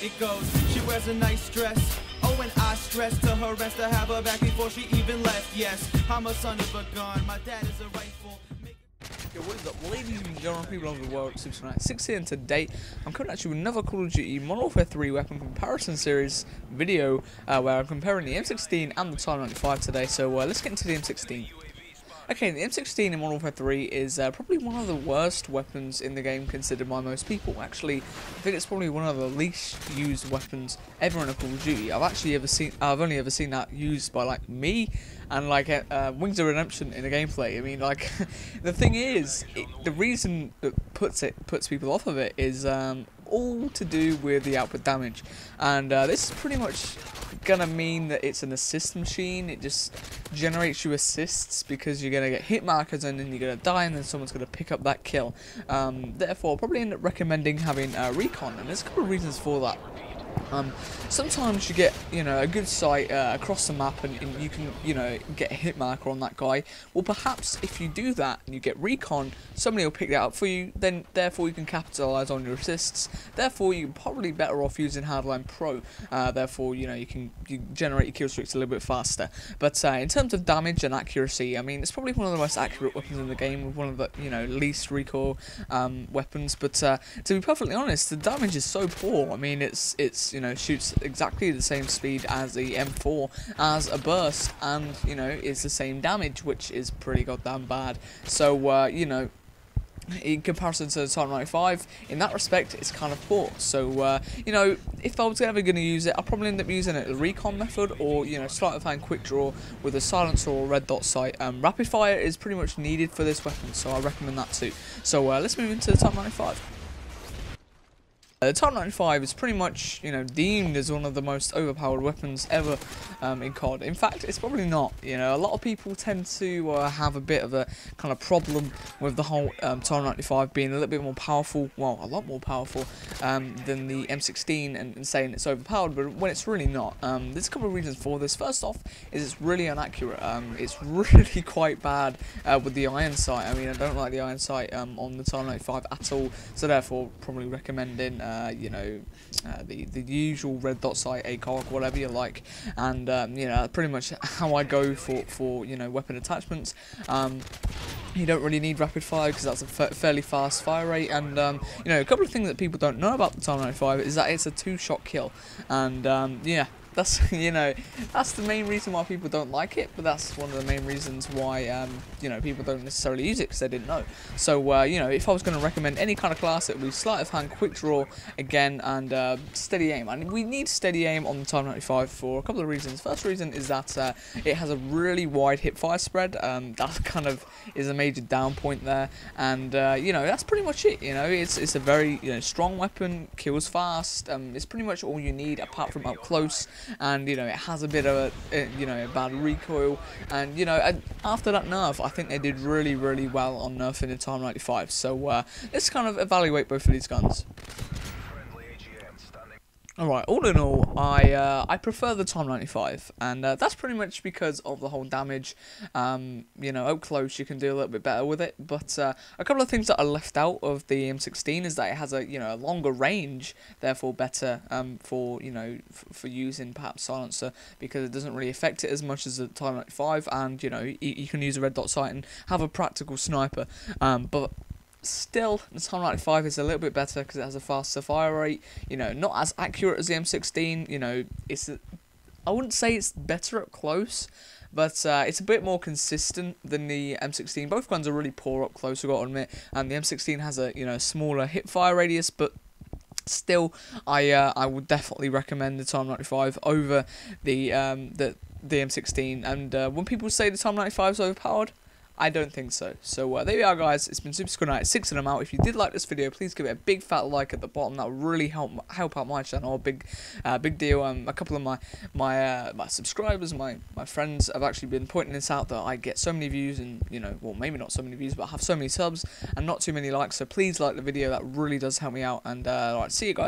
It goes, she wears a nice dress. Oh, and I stress to her rest to have her back before she even left. Yes, I'm a son of a gun. My dad is a rifle. Yo, what is up, ladies and gentlemen, people of the world, Mw3 here, and today I'm coming at you with another Call of Duty Modern Warfare 3 weapon comparison series video where I'm comparing the M16 and the Type 95 today. So let's get into the M16. Okay, the M16 in Modern Warfare 3 is probably one of the worst weapons in the game considered by most people. Actually, I think it's probably one of the least used weapons ever in a Call of Duty. I've only ever seen that used by like me and like Wings of Redemption in a gameplay. I mean, like the thing is, the reason that puts people off of it is all to do with the output damage, and this is pretty much gonna mean that it's an assist machine. It just generates you assists because you're gonna get hit markers and then you're gonna die and then someone's gonna pick up that kill. Therefore, I'll probably end up recommending having recon, and there's a couple of reasons for that. Sometimes you get, a good sight across the map and you can, get a hit marker on that guy. Well, perhaps if you do that and you get recon, somebody will pick that up for you, then therefore you can capitalize on your assists. Therefore, you're probably better off using Hardline Pro. Therefore, you generate your kill streaks a little bit faster. But in terms of damage and accuracy, I mean, it's probably one of the most accurate weapons in the game, with one of the, least recoil weapons. But to be perfectly honest, the damage is so poor. I mean, it's shoots exactly the same speed as the M4 as a burst, and it's the same damage, which is pretty goddamn bad. So in comparison to the Type 95, in that respect, it's kind of poor. So, if I was ever going to use it, I'll probably end up using it the recon method, or, sleight of hand quick draw with a silencer or a red dot sight. Rapid fire is pretty much needed for this weapon, so I recommend that too. So, let's move into the Type 95. The Type 95 is pretty much, deemed as one of the most overpowered weapons ever in COD. In fact, it's probably not. A lot of people tend to have a bit of a kind of problem with the whole Type 95 being a little bit more powerful, well, a lot more powerful than the M16, and saying it's overpowered, but when it's really not. There's a couple of reasons for this. First off, is it's really inaccurate. It's really quite bad with the iron sight. I mean, I don't like the iron sight on the Type 95 at all, so therefore probably recommending the usual red dot sight, ACOG, whatever you like, and pretty much how I go for weapon attachments. You don't really need rapid fire because that's a fairly fast fire rate, and a couple of things that people don't know about the Type 95 is that it's a 2-shot kill, and that's that's the main reason why people don't like it, but that's one of the main reasons why people don't necessarily use it, because they didn't know. So if I was going to recommend any kind of class, it would be sleight of hand, quick draw again, and steady aim. And we need steady aim on the Type 95 for a couple of reasons. First reason is that it has a really wide hipfire spread. That kind of is a major down point there, and that's pretty much it. It's a very strong weapon, kills fast. It's pretty much all you need apart from up close. And it has a bit of a bad recoil, and after that nerf, I think they did really well on nerfing the Type 95. So let's kind of evaluate both of these guns. Alright, all in all, I prefer the Type 95, and that's pretty much because of the whole damage. Up close you can do a little bit better with it, but a couple of things that are left out of the M16 is that it has a longer range, therefore better for using perhaps silencer, because it doesn't really affect it as much as the Type 95, and you can use a red dot sight and have a practical sniper, but still, the Type 95 is a little bit better because it has a faster fire rate. Not as accurate as the M16. I wouldn't say it's better up close, but it's a bit more consistent than the M16. Both guns are really poor up close, I've got to admit. And the M16 has a smaller hip fire radius, but still, I would definitely recommend the Type 95 over the M16. And when people say the Type 95 is overpowered, I don't think so. So there we are, guys. It's been Super Squad Night, 6 of them out. If you did like this video, please give it a big fat like at the bottom. That would really help out my channel. Big deal. A couple of my subscribers, my friends have actually been pointing this out, that I get so many views, and well, maybe not so many views, but I have so many subs and not too many likes. So please like the video. That really does help me out. And alright, see you guys.